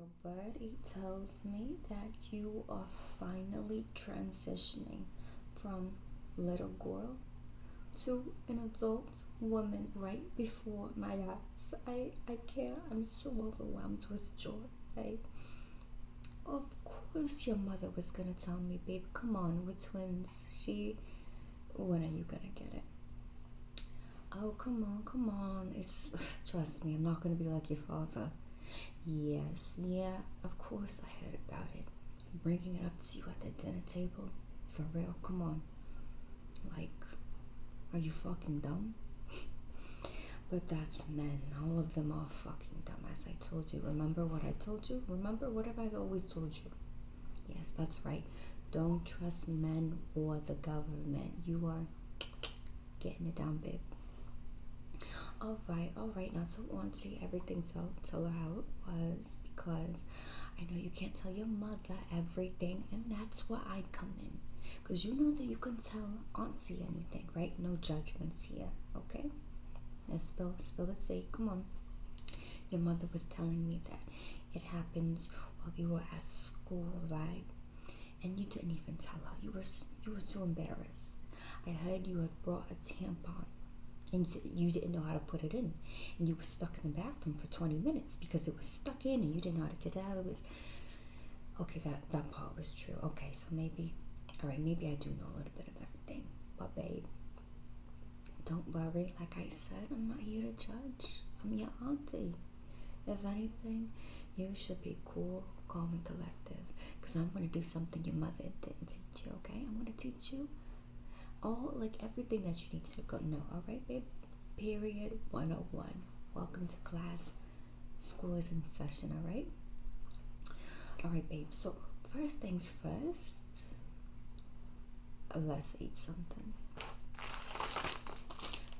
Little birdie tells me that you are finally transitioning from little girl to an adult woman right before my eyes. I can't. I'm so overwhelmed with joy. I, of course your mother was gonna tell me, babe, come on, we're twins. When are you gonna get it? Oh, come on. It's, trust me, I'm not gonna be like your father. Yes, yeah, of course I heard about it. Bringing it up to you at the dinner table? For real, come on. Like, are you fucking dumb? But that's men. All of them are fucking dumb, as I told you. Remember what I told you? Remember what have I always told you? Yes, that's right. Don't trust men or the government. You are getting it down, babe. All right. Now tell Auntie everything. Tell her how it was, because I know you can't tell your mother everything, and that's where I come in. Because you know that you can tell Auntie anything, right? No judgments here, okay? Now spill it, say, come on. Your mother was telling me that it happened while you were at school, right? And you didn't even tell her. You were too embarrassed. I heard you had brought a tampon and you didn't know how to put it in, and you were stuck in the bathroom for 20 minutes because it was stuck in and you didn't know how to get out. It was okay. That part was true. Okay, so maybe I do know a little bit of everything, but babe, don't worry. Like I said, I'm not here to judge. I'm your auntie. If anything, you should be cool, calm, and collective, because I'm going to do something your mother didn't teach you. Okay, I'm going to teach you everything that you need to go know. All right, babe? Period 101. Welcome to class. School is in session. All right? All right, babe. So first things first, let's eat something.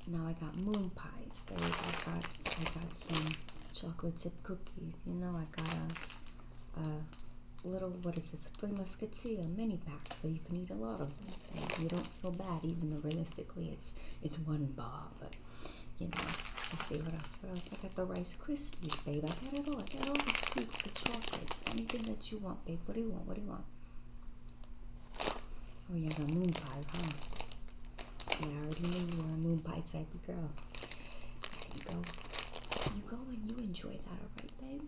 Now I got moon pies, babe. I got some chocolate chip cookies. You know, I got a little, what is this, 3 Musketeer mini pack, so you can eat a lot of them and you don't feel bad, even though realistically it's 1 bar. But you know, let's see what else. I got the Rice Krispies, babe. I got it all. I got all the sweets, the chocolates, anything that you want, babe. What do you want? Oh yeah, the moon pie, huh? Yeah, I already knew you were a moon pie type of girl. There you go and you enjoy that, alright, babe?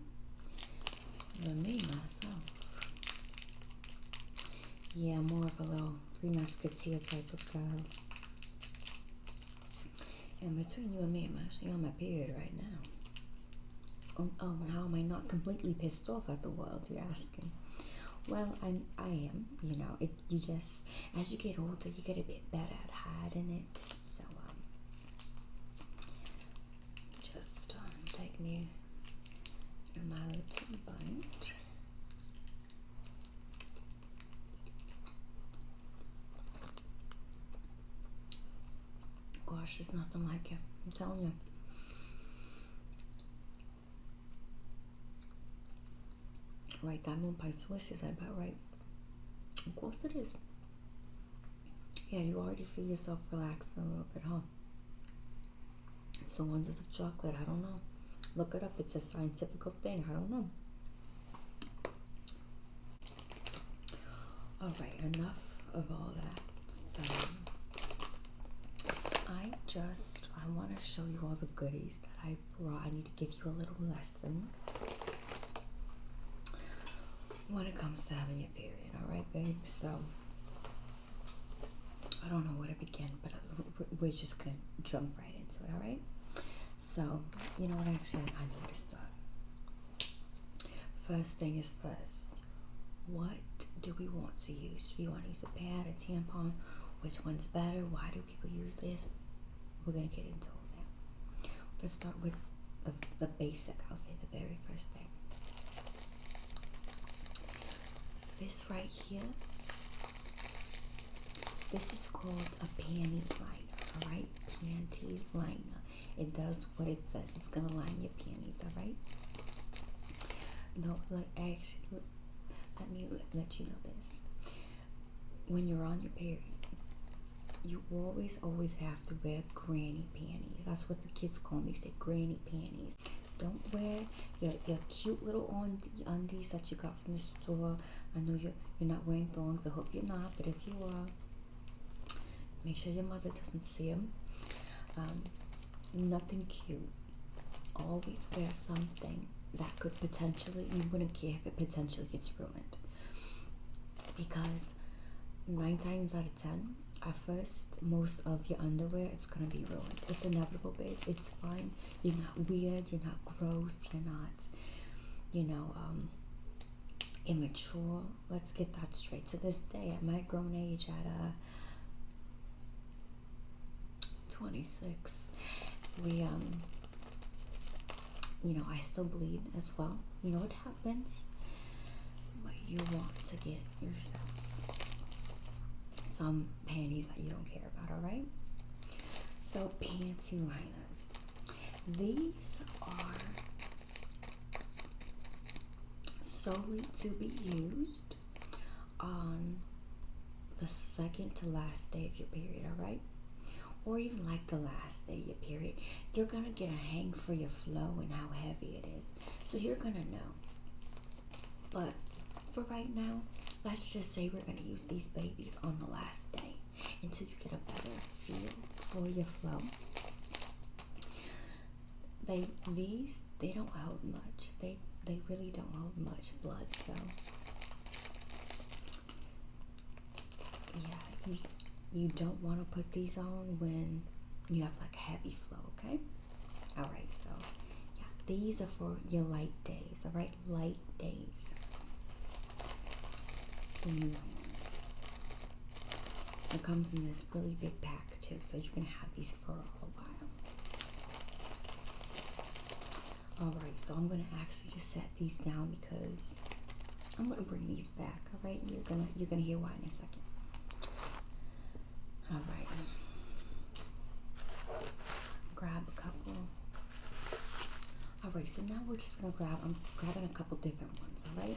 For me, myself. Yeah, I'm more of a little 3 Musketeer type of girl. And between you and me, I'm actually on my period right now. Oh, and how am I not completely pissed off at the world, you're asking? Well, I am, you know, you just, as you get older, you get a bit better at hiding it. So, just take me my little bite. Gosh, there's nothing like it. I'm telling you. Right, that moon pie delicious, I bet, right? Of course it is. Yeah, you already feel yourself relaxing a little bit, huh? It's the wonders of chocolate. I don't know. Look it up. It's a scientific thing. I don't know. All right, enough of all that. So, I want to show you all the goodies that I brought. I need to give you a little lesson when it comes to having your period. All right, babe? So, I don't know where to begin, but we're just going to jump right into it, all right? So, you know what? Actually, I know where to start. First thing is first. What do we want to use? Do we want to use a pad, a tampon? Which one's better? Why do people use this? We're going to get into all that. Let's start with the basic. I'll say the very first thing. This right here, this is called a panty liner, all right? Panty liner. It does what it says. It's going to line your panties, all right? No, actually, let me let you know this. When you're on your period, you always have to wear granny panties. That's what the kids call me. They say granny panties. Don't wear your cute little undies that you got from the store. I know you're not wearing thongs. I hope you're not, but if you are, make sure your mother doesn't see them. Nothing cute. Always wear something that could potentially, you wouldn't care if it potentially gets ruined. Because 9 times out of 10, at first, most of your underwear, it's gonna be ruined. It's inevitable, babe. It's fine. You're not weird. You're not gross. You're not, immature. Let's get that straight. To this day, at my grown age, at 26, we I still bleed as well. You know what happens, but you want to get yourself some panties that you don't care about. All right, so panty liners, these are solely to be used on the second to last day of your period. All right, or even like the last day of your period. You're gonna get a hang for your flow and how heavy it is, so you're gonna know. But for right now, let's just say we're gonna use these babies on the last day until you get a better feel for your flow. They don't hold much. They really don't hold much blood, so yeah, you don't want to put these on when you have like a heavy flow, okay? All right, so yeah, these are for your light days. All right, light days. The new ones. It comes in this really big pack too, so you're gonna have these for a while. All right, so I'm gonna actually just set these down because I'm gonna bring these back. All right, you're gonna hear why in a second. All right, grab a couple. All right, so now we're just gonna I'm grabbing a couple different ones. All right.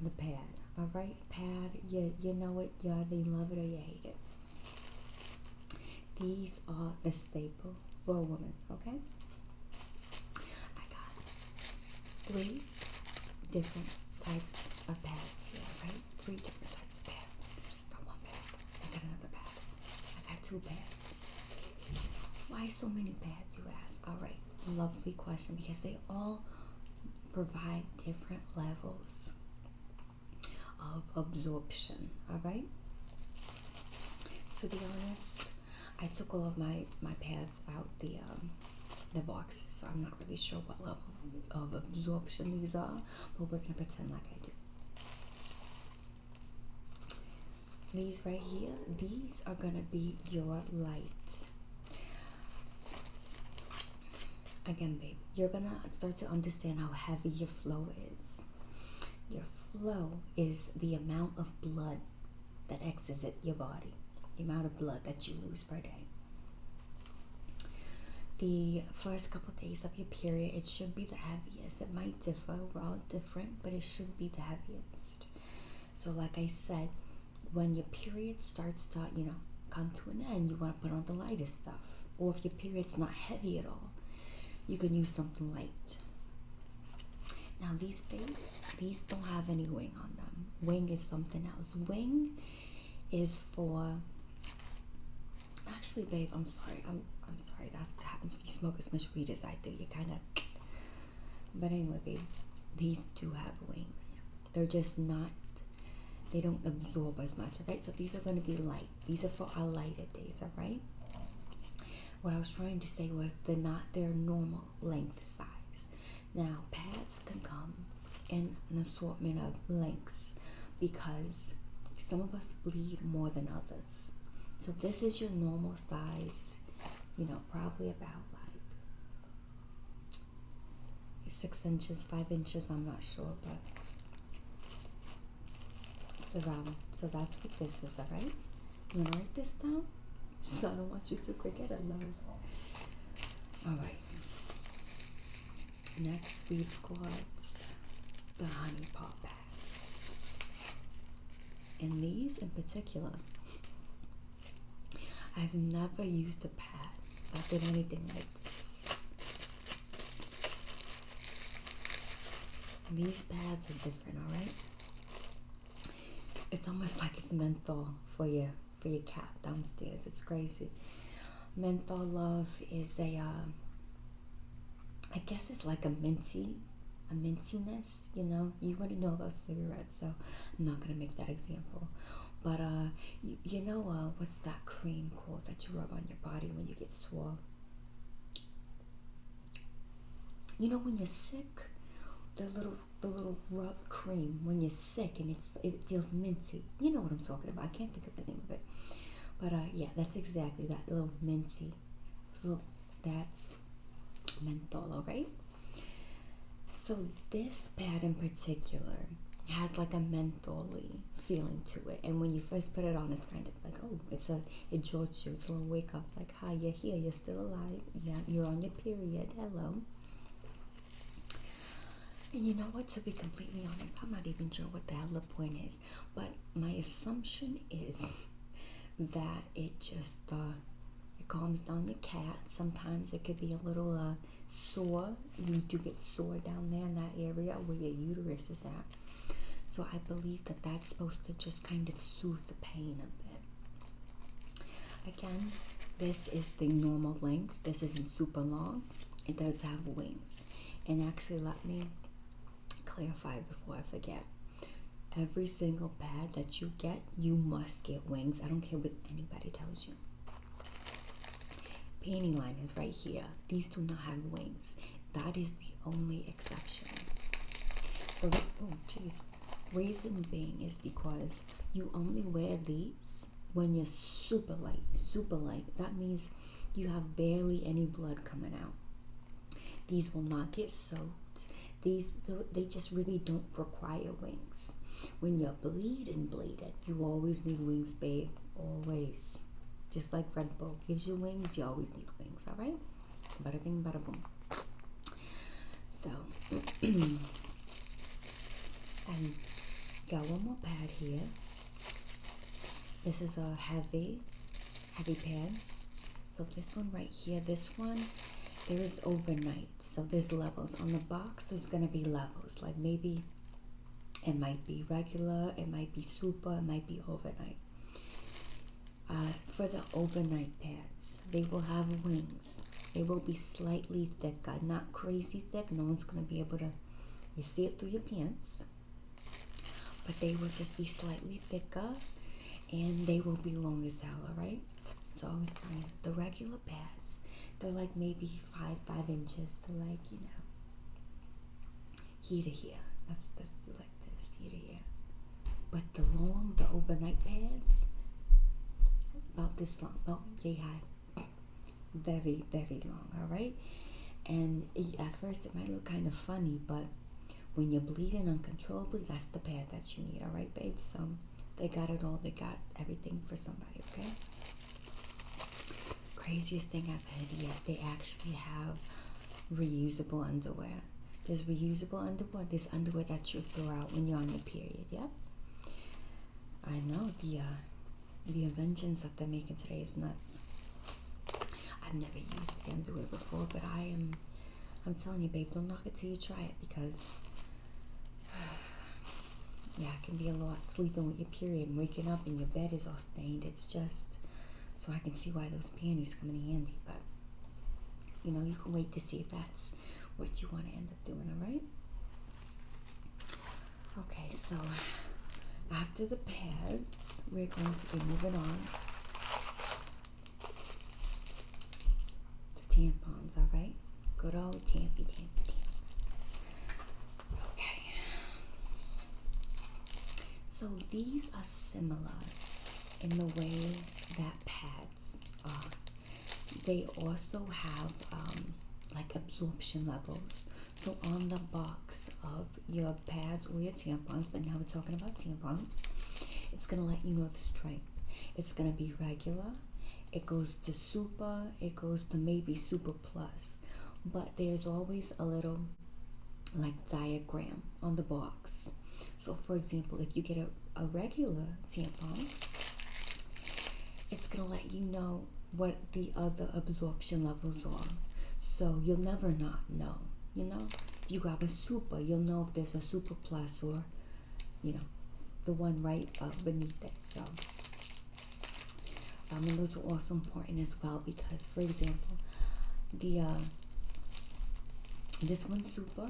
The pad. All right, pad. You know it. You either love it or you hate it. These are the staple for a woman. Okay. I got 3 different types of pads here. Right, 3 different types of pads. Got 1 pad. I got another pad. I got 2 pads. Why so many pads, you ask? All right, lovely question, because they all provide different levels of absorption. All right, to be honest, I took all of my pads out the boxes, so I'm not really sure what level of absorption these are, but we're gonna pretend like I do. These right here, these are gonna be your light. Again, babe, you're gonna start to understand how heavy your flow is. Your flow is the amount of blood that exits your body, the amount of blood that you lose per day. The first couple days of your period, it should be the heaviest. It might differ, we're all different, but it should be the heaviest. So like I said, when your period starts to, come to an end, you want to put on the lightest stuff. Or if your period's not heavy at all, you can use something light. Now these don't have any wing on them. Wing is something else. Wing is for, actually, babe, I'm sorry. I'm sorry. That's what happens when you smoke as much weed as I do. You kind of, but anyway, babe, these do have wings. They're just not, they don't absorb as much, all right? So these are going to be light. These are for our lighter days, all right? What I was trying to say was they're not their normal length size. Now, pads can come in an assortment of lengths because some of us bleed more than others. So this is your normal size, probably about like 6 inches, 5 inches, I'm not sure, but it's around. So that's what this is, all right? You want to write this down? So I don't want you to forget it, love. All right. Next, we've got the honey pot pads. And these in particular, I've never used a pad that did anything like this. And these pads are different, alright? It's almost like it's menthol for your cat downstairs. It's crazy. Menthol Love is I guess it's like a mintiness, you know. You wouldn't know about cigarettes, so I'm not gonna make that example. But you know what's that cream called that you rub on your body when you get sore? You know when you're sick, the little rub cream when you're sick and it feels minty. You know what I'm talking about. I can't think of the name of it. But yeah, that's exactly that little minty. So that's menthol, alright? So this pad in particular has like a mentholy feeling to it, and when you first put it on, it's kind of like, oh, it jolts you. It's a little wake up, like, hi, you're here, you're still alive, yeah, you're on your period, hello. And you know what, to be completely honest, I'm not even sure what the hell the point is, but my assumption is that it just it calms down your cat. Sometimes it could be a little sore. You do get sore down there in that area where your uterus is at. So I believe that that's supposed to just kind of soothe the pain a bit. Again, this is the normal length. This isn't super long. It does have wings. And actually, let me clarify before I forget. Every single pad that you get, you must get wings. I don't care what anybody tells you. Panty liners right here. These do not have wings. That is the only exception. Oh, jeez. Reason being is because you only wear these when you're super light, super light. That means you have barely any blood coming out. These will not get soaked. They just really don't require wings. When you're bleeding, you always need wings, babe. Always. Just like Red Bull gives you wings, you always need wings, alright? Bada bing, bada boom. So, and got one more pad here. This is a heavy pad. So this one right here, this one, there is overnight. So there's levels. On the box, there's going to be levels. Like maybe it might be regular, it might be super, it might be overnight. For the overnight pads, they will have wings. They will be slightly thicker, not crazy thick. No one's going to be able to, you see it through your pants. But they will just be slightly thicker, and they will be long as hell, alright? So I was telling you, the regular pads, they're like maybe 5 inches. They're like, you know, here to here. That's like this, here to here. But the overnight pads, about this long, about yay high, very, very long, alright? And at first it might look kind of funny, but when you're bleeding uncontrollably, that's the pad that you need, alright, babe? So they got it all. They got everything for somebody, okay? Craziest thing I've heard yet, they actually have reusable underwear. There's reusable underwear. There's underwear that you throw out when you're on your period, yeah? I know, the inventions that they're making today is nuts. I've never used the underwear before, but I'm telling you, babe, don't knock it till you try it, because yeah, it can be a lot sleeping with your period and waking up and your bed is all stained. It's just, so I can see why those panties come in handy, but you know, you can wait to see if that's what you want to end up doing, alright? Okay, so after the pads, we're going to be moving on to tampons, alright? Good old tampy. Okay. So these are similar in the way that pads are. They also have like absorption levels. So on the box of your pads or your tampons, but now we're talking about tampons, it's going to let you know the strength. It's going to be regular. It goes to super. It goes to maybe super plus. But there's always a little like diagram on the box. So for example, if you get a regular tampon, it's gonna let you know what the other absorption levels are. So you'll never not know, you know? If you grab a super, you'll know if there's a super plus or, you know, the one right beneath it. So, and those are also important as well because, for example, the this one's super,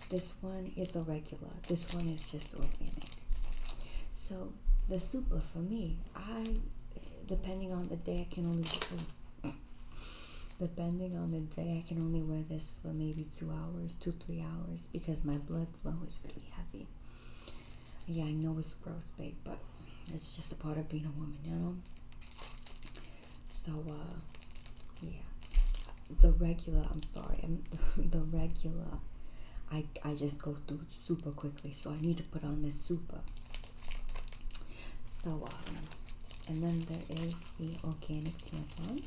this one is the regular, this one is just organic. So the super for me, depending on the day, I can only wear this for maybe 2 hours, 2-3 hours, because my blood flow is really heavy. Yeah, I know it's gross, babe, but it's just a part of being a woman, you know? So, yeah. The regular, I just go through super quickly, so I need to put on this super. So, and then there is the organic tampon.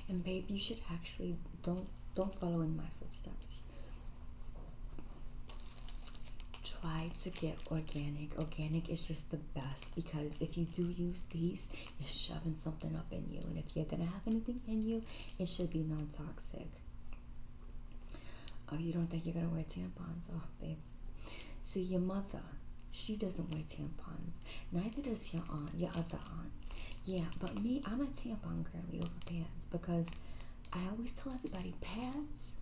And babe, you should actually don't follow in my footsteps. Try to get organic. Organic is just the best because if you do use these, you're shoving something up in you. And if you're gonna have anything in you, it should be non-toxic. Oh, you don't think you're gonna wear tampons? Oh, babe. See, your mother, she doesn't wear tampons. Neither does your aunt, your other aunt. Yeah, but me, I'm a tampon girly over pads because I always tell everybody pads,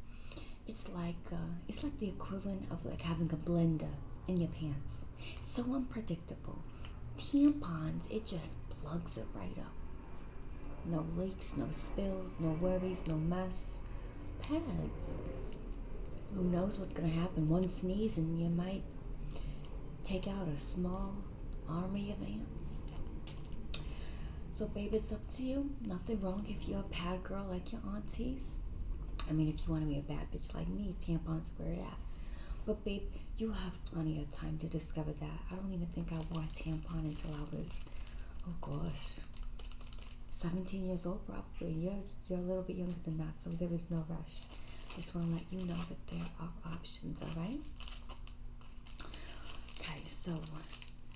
it's like the equivalent of like having a blender in your pants. So unpredictable. Tampons, it just plugs it right up. No leaks, no spills, no worries, no mess. Pads, who knows what's gonna happen? One sneeze and you might take out a small army of ants. So babe, it's up to you. Nothing wrong if you're a pad girl like your aunties. I mean, if you want to be a bad bitch like me, tampons where it at. But babe, you have plenty of time to discover that. I don't even think I wore a tampon until I was, oh gosh, 17 years old probably. You're a little bit younger than that, so there is no rush. Just want to let you know that there are options, alright? Okay, so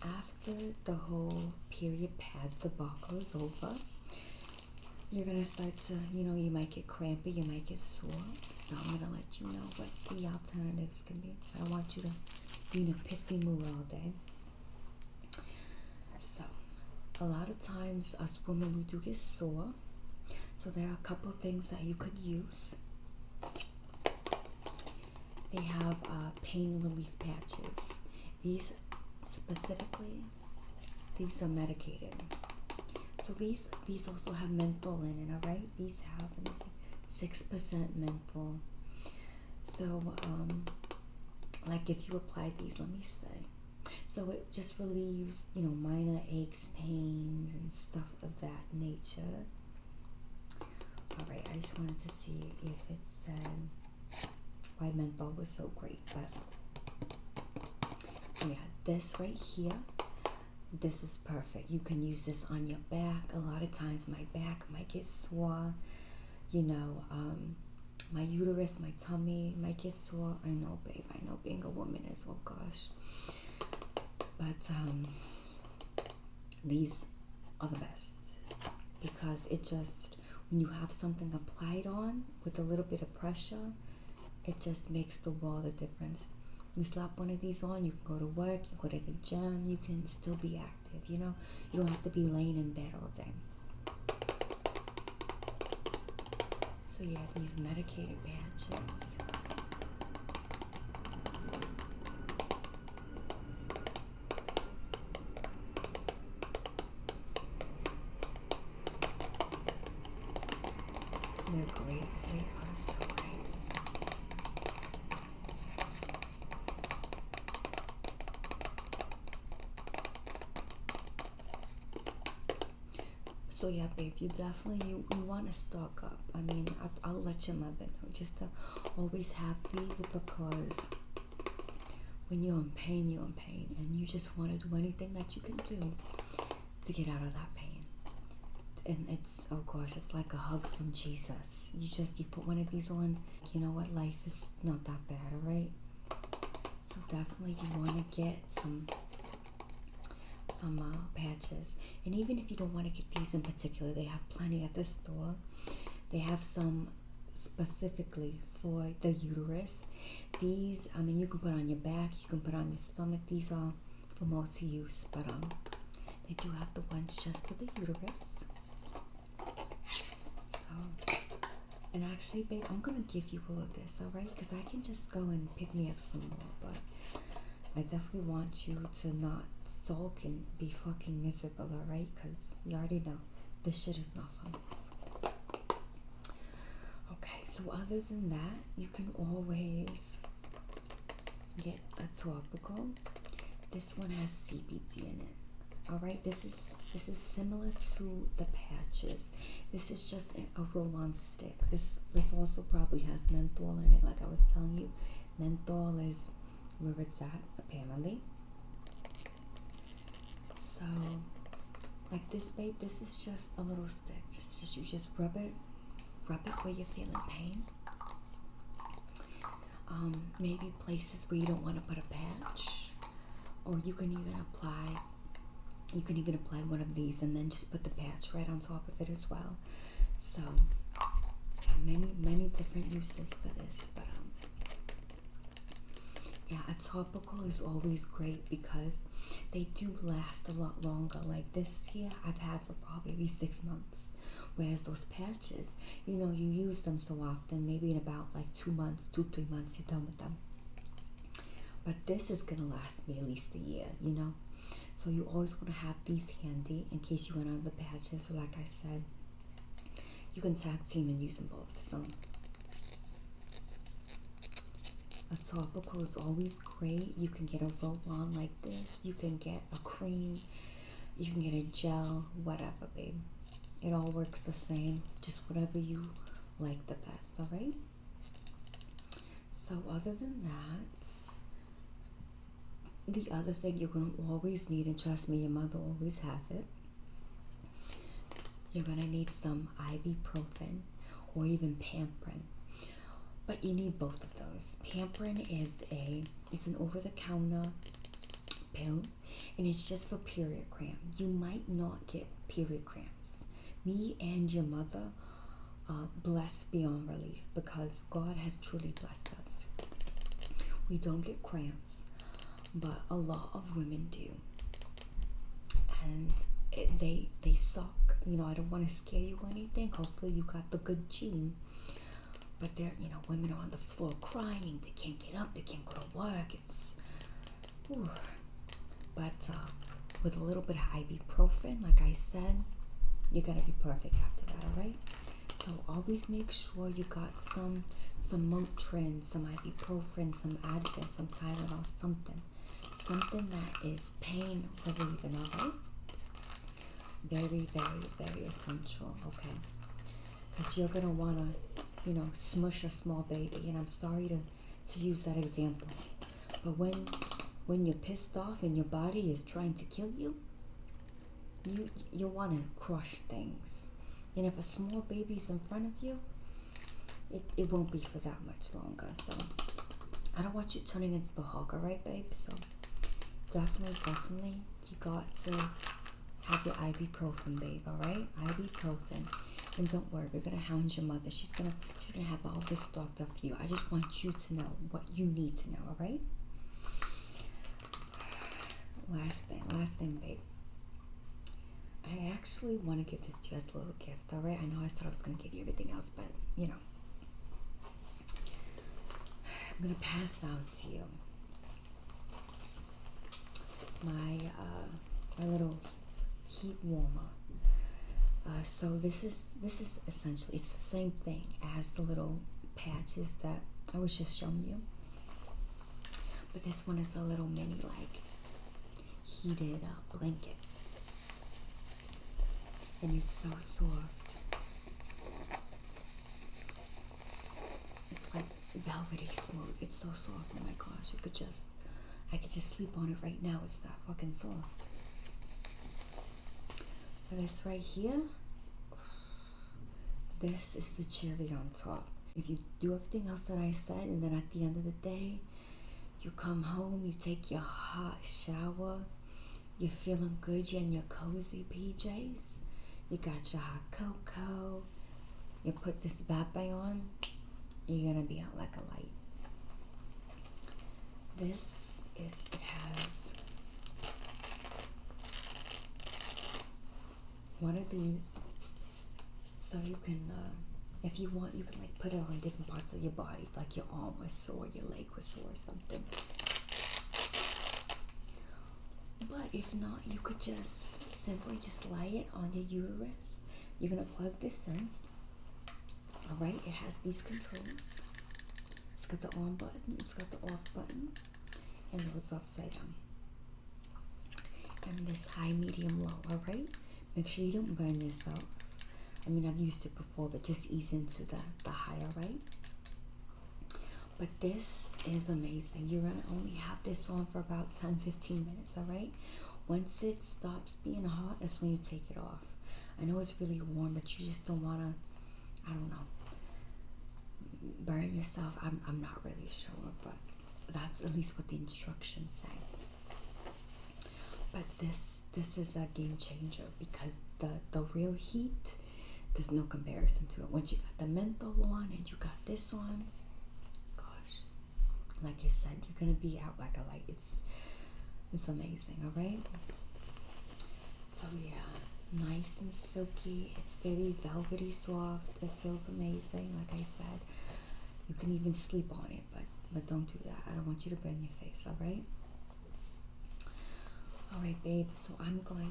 after the whole period pads debacle is over, you're gonna start to, you might get crampy, you might get sore. So I'm gonna let you know what the alternatives can be. I don't want you to be in a pissy mood all day. So, a lot of times us women, we do get sore. So there are a couple things that you could use. They have pain relief patches. These specifically, these are medicated. So these also have menthol in it, alright? These have, let me see, 6% menthol. So, like if you apply these, let me say, so it just relieves, minor aches, pains, and stuff of that nature. Alright, I just wanted to see if it said why menthol was so great, but yeah, this right here, this is perfect. You can use this on your back. A lot of times my back might get sore, my uterus, my tummy might get sore. I know, babe, I know being a woman is, oh gosh. But these are the best because it just, when you have something applied on with a little bit of pressure, it just makes the world of difference. You slap one of these on, you can go to work, you go to the gym, you can still be active, You don't have to be laying in bed all day. So yeah, these medicated patches. They're great. They are so great. So yeah, babe, you definitely, you want to stock up. I mean, I'll let your mother know, just to always have these, because when you're in pain, and you just want to do anything that you can do to get out of that pain. And it's, oh gosh, it's like a hug from Jesus. You put one of these on, you know what, life is not that bad, alright? So definitely you want to get some some patches. And even if you don't want to get these in particular, they have plenty at the store. They have some specifically for the uterus. These, I mean, you can put on your back, you can put on your stomach. These are for multi-use, but they do have the ones just for the uterus. So, and actually, babe, I'm gonna give you all of this, alright? Because I can just go and pick me up some more, but I definitely want you to not sulk and be fucking miserable, alright? Because you already know this shit is not fun. Okay, so other than that, you can always get a topical. This one has CBD in it. Alright, this is similar to the patches. This is just a roll-on stick. This also probably has menthol in it, like I was telling you. Menthol is where it's at, apparently. So, like this, babe, this is just a little stick. You just rub it where you're feeling pain. Maybe places where you don't want to put a patch, or you can even apply one of these and then just put the patch right on top of it as well. So, many different uses for this, but yeah, a topical is always great because they do last a lot longer. Like this here, I've had for probably at least 6 months. Whereas those patches, you know, you use them so often, maybe in about like 2 months, 2-3 months, you're done with them. But this is gonna last me at least a year, you know. So you always want to have these handy in case you run out of the patches. So like I said, you can tag team and use them both. So a topical is always great. You can get a roll-on like this. You can get a cream. You can get a gel, whatever, babe. It all works the same. Just whatever you like the best, alright? So other than that, the other thing you're going to always need, and trust me, your mother always has it, you're going to need some ibuprofen or even Pamprin. But you need both of those. Pamprin it's an over-the-counter pill, and it's just for period cramp. You might not get period cramps. Me and your mother are blessed beyond relief because God has truly blessed us. We don't get cramps, but a lot of women do, and they suck. You know, I don't want to scare you or anything. Hopefully you got the good gene, but they're, you know, women are on the floor crying. They can't get up. They can't go to work. It's, whew. But with a little bit of ibuprofen, like I said, you're gonna be perfect after that. All right. So always make sure you got some Motrin, some ibuprofen, some Advil, some Tylenol, something that is pain relieving. All right. Very, very, very essential. Okay. Because you're gonna wanna, you know, smush a small baby, and I'm sorry to use that example, but when you're pissed off and your body is trying to kill you, you want to crush things. And if a small baby's in front of you, it won't be for that much longer. So I don't want you turning into the Hulk, alright, babe? So definitely you got to have your ibuprofen, babe, alright? Ibuprofen. And don't worry, we're gonna hound your mother. She's gonna have all this stocked up for you. I just want you to know what you need to know, alright? Last thing, babe. I actually want to give this to you as a little gift, alright? I know I said I was gonna give you everything else, but you know, I'm gonna pass out to you my little heat warmer. So this is essentially, it's the same thing as the little patches that I was just showing you, but this one is a little mini, like, heated blanket, and it's so soft. It's like velvety smooth. It's so soft. Oh my gosh, I could just sleep on it right now. It's that fucking soft. This right here, this is the cherry on top. If you do everything else that I said, and then at the end of the day, you come home, you take your hot shower, You're feeling good. You're in your cozy PJs. You got your hot cocoa. You put this bad boy on. You're gonna be out like a light. This is, it has one of these, so you can, if you want, you can like put it on different parts of your body, like your arm was sore, your leg was sore, or something. But if not, you could just simply just lay it on your uterus. You're gonna plug this in. All right, it has these controls. It's got the on button, it's got the off button, and it's upside down. And this high, medium, low. All right, make sure you don't burn yourself. I mean, I've used it before, but just ease into the higher, right? But this is amazing. You're gonna only have this on for about 10-15 minutes, all right? Once it stops being hot, that's when you take it off. I know it's really warm, but you just don't wanna, I don't know, burn yourself. I'm not really sure, but that's at least what the instructions say. But this is a game changer, because the real heat, there's no comparison to it. Once you got the menthol on and you got this on, gosh, like I said, you're gonna be out like a light. It's amazing. All right, so yeah, nice and silky. It's very velvety soft. It feels amazing. Like I said, you can even sleep on it, but don't do that. I don't want you to burn your face. All right. All right, babe. So I'm gonna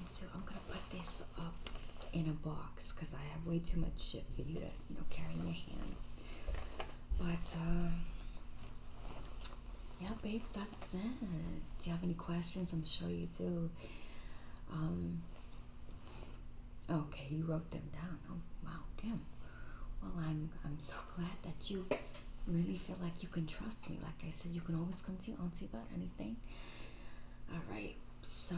put this up in a box, because I have way too much shit for you to carry in your hands. But yeah, babe, that's it. Do you have any questions? I'm sure you do. Okay, you wrote them down. Oh wow, damn. Well, I'm so glad that you really feel like you can trust me. Like I said, you can always come to your auntie about anything. All right, so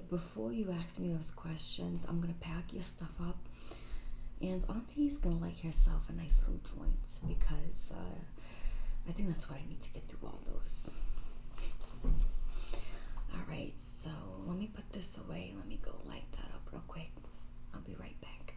before you ask me those questions, I'm gonna pack your stuff up, and auntie's gonna let herself a nice little joint, because I think that's what I need to get through all those. All right, so let me put this away. Let me go light that up real quick. I'll be right back.